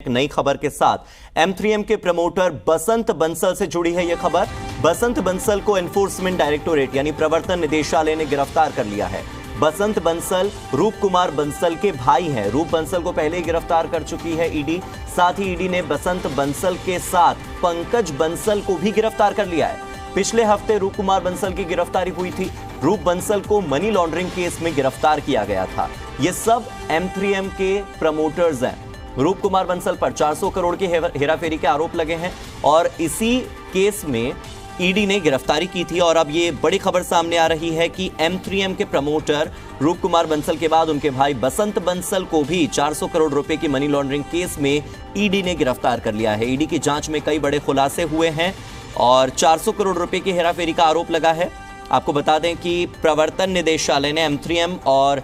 एक नई खबर के साथ M3M के प्रमोटर बसंत बंसल से जुड़ी है यह खबर। बसंत बंसल को एनफोर्समेंट डायरेक्टोरेट यानी प्रवर्तन निदेशालय ने गिरफ्तार कर लिया है। बसंत बंसल रूप कुमार बंसल के भाई हैं। रूप बंसल को पहले ही गिरफ्तार कर चुकी है ईडी। साथ ही ईडी ने बसंत बंसल के साथ पंकज बंसल को भी गिरफ्तार कर लिया है। पिछले हफ्ते रूप कुमार बंसल की गिरफ्तारी हुई थी। रूप बंसल को मनी लॉन्ड्रिंग केस में गिरफ्तार किया गया था। ये सब M3M के प्रमोटर्स हैं। रूप कुमार बंसल पर 400 करोड़ की हेराफेरी के आरोप लगे हैं और इसी केस में ईडी ने गिरफ्तारी की थी। और अब ये बड़ी खबर सामने आ रही है कि M3M के प्रमोटर रूप कुमार बंसल के बाद उनके भाई बसंत बंसल को भी 400 करोड़ रुपए की मनी लॉन्ड्रिंग केस में ईडी ने गिरफ्तार कर लिया है। ईडी की जांच में कई बड़े खुलासे हुए हैं और 400 करोड़ रुपए की हेराफेरी का आरोप लगा है। आपको बता दें कि प्रवर्तन निदेशालय ने M3M और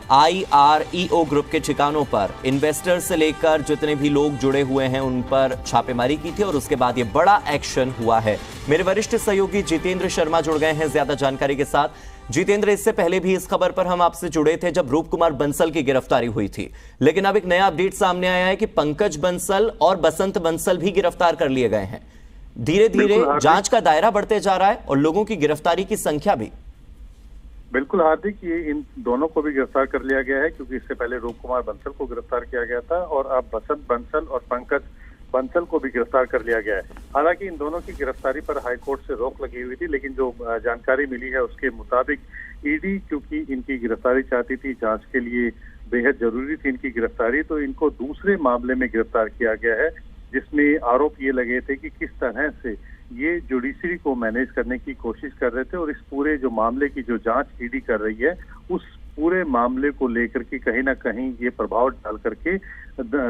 IREO ग्रुप के ठिकानों पर इन्वेस्टर्स से लेकर जितने भी लोग जुड़े हुए हैं उन पर छापेमारी की थी और उसके बाद ये बड़ा एक्शन हुआ है। मेरे वरिष्ठ सहयोगी जितेंद्र शर्मा जुड़ गए हैं ज्यादा जानकारी के साथ। जितेंद्र, इससे पहले भी इस खबर पर हम आपसे जुड़े थे जब रूप कुमार बंसल की गिरफ्तारी हुई थी, लेकिन अब एक नया अपडेट सामने आया है कि पंकज बंसल और बसंत बंसल भी गिरफ्तार कर लिए गए हैं। धीरे धीरे जांच का दायरा बढ़ते जा रहा है और लोगों की गिरफ्तारी की संख्या भी। बिल्कुल हार्दिक, ये इन दोनों को भी गिरफ्तार कर लिया गया है क्योंकि इससे पहले रूप कुमार बंसल को गिरफ्तार किया गया था और अब बसंत बंसल और पंकज बंसल को भी गिरफ्तार कर लिया गया है। हालांकि इन दोनों की गिरफ्तारी पर हाईकोर्ट से रोक लगी हुई थी, लेकिन जो जानकारी मिली है उसके मुताबिक ईडी क्योंकि इनकी गिरफ्तारी चाहती थी, जांच के लिए बेहद जरूरी थी इनकी गिरफ्तारी, तो इनको दूसरे मामले में गिरफ्तार किया गया है जिसमें आरोप ये लगे थे कि किस तरह से ये जुडिशरी को मैनेज करने की कोशिश कर रहे थे और इस पूरे जो मामले की जो जांच ईडी कर रही है उस पूरे मामले को लेकर के कहीं ना कहीं ये प्रभाव डाल करके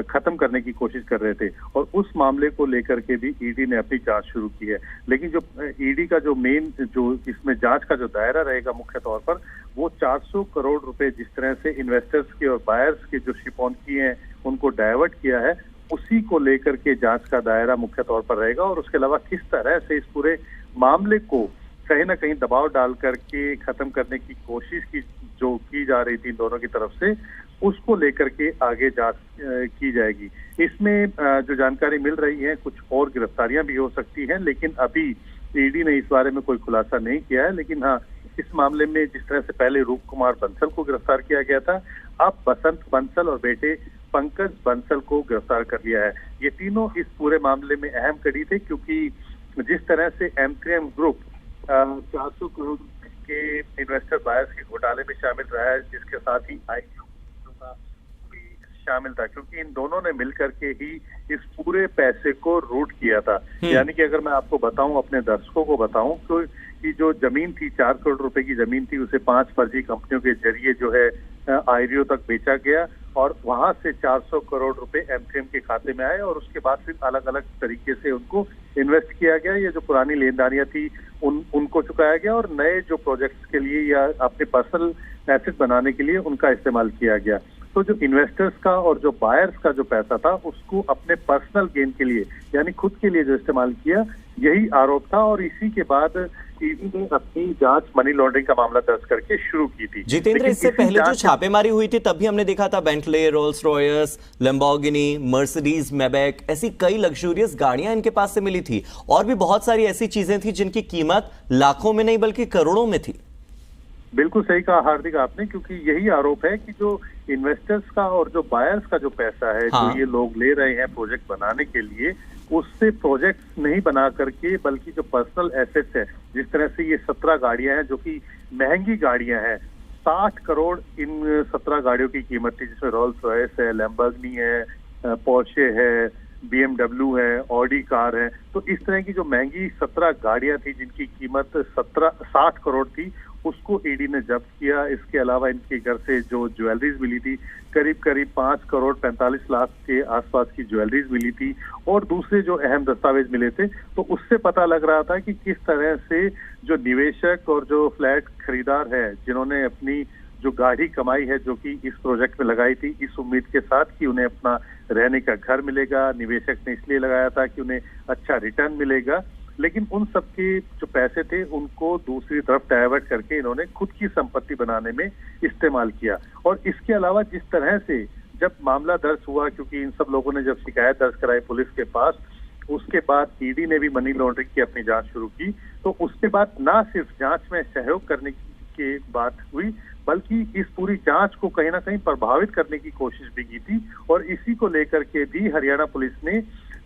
खत्म करने की कोशिश कर रहे थे और उस मामले को लेकर के भी ईडी ने अपनी जांच शुरू की है। लेकिन जो ईडी का जो मेन जो इसमें जांच का जो दायरा रहेगा मुख्य तौर पर वो 400 करोड़ रुपए जिस तरह से इन्वेस्टर्स के और बायर्स के जो शिप ऑन किए हैं उनको डायवर्ट किया है, उसी को लेकर के जांच का दायरा मुख्य तौर पर रहेगा। और उसके अलावा किस तरह से इस पूरे मामले को कहीं ना कहीं दबाव डाल करके खत्म करने की कोशिश की जा रही थी इन दोनों की तरफ से, उसको लेकर के आगे जांच की जाएगी। इसमें जो जानकारी मिल रही है कुछ और गिरफ्तारियां भी हो सकती हैं, लेकिन अभी ईडी ने इस बारे में कोई खुलासा नहीं किया है। लेकिन हाँ, इस मामले में जिस तरह से पहले रूप कुमार बंसल को गिरफ्तार किया गया था, अब बसंत बंसल और बेटे पंकज बंसल को गिरफ्तार कर लिया है। ये तीनों इस पूरे मामले में अहम कड़ी थे क्योंकि जिस तरह से M3M ग्रुप 400 करोड़ के इन्वेस्टर बायर्स के घोटाले में शामिल रहा है, जिसके साथ ही IREO भी शामिल था क्योंकि इन दोनों ने मिलकर के ही इस पूरे पैसे को रूट किया था। यानी कि अगर मैं आपको बताऊं, अपने दर्शकों को बताऊं तो कि जो जमीन थी 4 करोड़ रुपए की जमीन थी, उसे 5 फर्जी कंपनियों के जरिए जो है IREO तक बेचा गया और वहां से 400 करोड़ रुपए M3M के खाते में आए और उसके बाद फिर अलग अलग तरीके से उनको इन्वेस्ट किया गया। ये जो पुरानी लेनदारियां थी उनको चुकाया गया और नए जो प्रोजेक्ट्स के लिए या अपने पर्सनल एसेट बनाने के लिए उनका इस्तेमाल किया गया। तो जो इन्वेस्टर्स का और जो बायर्स का जो पैसा था उसको अपने पर्सनल गेन के लिए यानी खुद के लिए जो इस्तेमाल किया, यही आरोप था और इसी के बाद ईडी ने अपनी जांच मनी लॉन्ड्रिंग का मामला दर्ज करके शुरू की थी। जितेंद्र, इससे पहले जो छापेमारी हुई थी तब भी हमने देखा था Bentley, Rolls Royce, Lamborghini, Mercedes, Maybach, ऐसी कई लग्जूरियस गाड़ियां इनके पास से मिली थी और भी बहुत सारी ऐसी चीजें थी जिनकी कीमत लाखों में नहीं बल्कि करोड़ों में थी। बिल्कुल सही कहा हार्दिक आपने, क्योंकि यही आरोप है कि जो इन्वेस्टर्स का और जो बायर्स का जो पैसा है, हाँ, जो ये लोग ले रहे हैं प्रोजेक्ट बनाने के लिए, उससे प्रोजेक्ट्स नहीं बना करके बल्कि जो पर्सनल एसेट्स है, जिस तरह से ये 17 गाड़ियां हैं जो कि महंगी गाड़ियां हैं, 60 करोड़ इन 17 गाड़ियों की कीमत थी, जिसमें रोल्स रॉयस है, लैम्बोर्गिनी है, पोर्शे है, BMW है, ऑडी कार है। तो इस तरह की जो महंगी 17 गाड़ियां थी जिनकी कीमत 60 करोड़ थी, उसको ईडी ने जब्त किया। इसके अलावा इनके घर से जो ज्वेलरीज मिली थी, करीब करीब 5 करोड़ 45 लाख के आसपास की ज्वेलरीज मिली थी और दूसरे जो अहम दस्तावेज मिले थे, तो उससे पता लग रहा था कि किस तरह से जो निवेशक और जो फ्लैट खरीदार है, जिन्होंने अपनी जो गाढ़ी कमाई है जो कि इस प्रोजेक्ट में लगाई थी, इस उम्मीद के साथ कि उन्हें अपना रहने का घर मिलेगा, निवेशक ने इसलिए लगाया था कि उन्हें अच्छा रिटर्न मिलेगा, लेकिन उन सबके जो पैसे थे उनको दूसरी तरफ डाइवर्ट करके इन्होंने खुद की संपत्ति बनाने में इस्तेमाल किया। और इसके अलावा जिस तरह से जब मामला दर्ज हुआ, क्योंकि इन सब लोगों ने जब शिकायत दर्ज कराई पुलिस के पास, उसके बाद ईडी ने भी मनी लॉन्ड्रिंग की अपनी जांच शुरू की। तो उसके बाद ना सिर्फ जांच में सहयोग करने की बात हुई, बल्कि इस पूरी जांच को कहीं ना कहीं प्रभावित करने की कोशिश भी की थी। और इसी को लेकर के भी हरियाणा पुलिस ने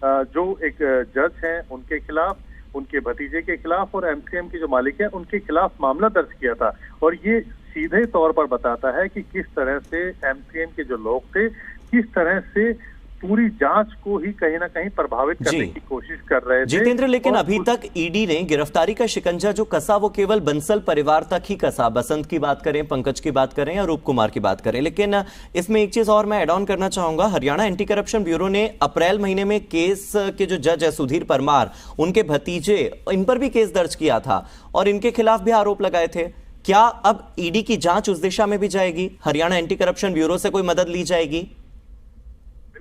जो एक जज हैं उनके खिलाफ, उनके भतीजे के खिलाफ और एमसीएम के जो मालिक है उनके खिलाफ मामला दर्ज किया था। और ये सीधे तौर पर बताता है कि किस तरह से एमसीएम के जो लोग थे, किस तरह से पूरी जांच को ही कहीं ना कहीं प्रभावित करने की कोशिश कर रहे थे। जितेंद्र, लेकिन अभी तक ईडी ने गिरफ्तारी का शिकंजा जो कसा वो केवल बंसल परिवार तक ही कसा। बसंत की बात करें, पंकज की बात करें या रूप कुमार की बात करें। लेकिन इसमें एक चीज और मैं ऐड ऑन करना चाहूंगा, हरियाणा एंटी करप्शन ब्यूरो ने अप्रैल महीने में केस के जो जज है सुधीर परमार, उनके भतीजे, इन पर भी केस दर्ज किया था और इनके खिलाफ भी आरोप लगाए थे। क्या अब ईडी की जांच उस दिशा में भी जाएगी? हरियाणा एंटी करप्शन ब्यूरो से कोई मदद ली जाएगी?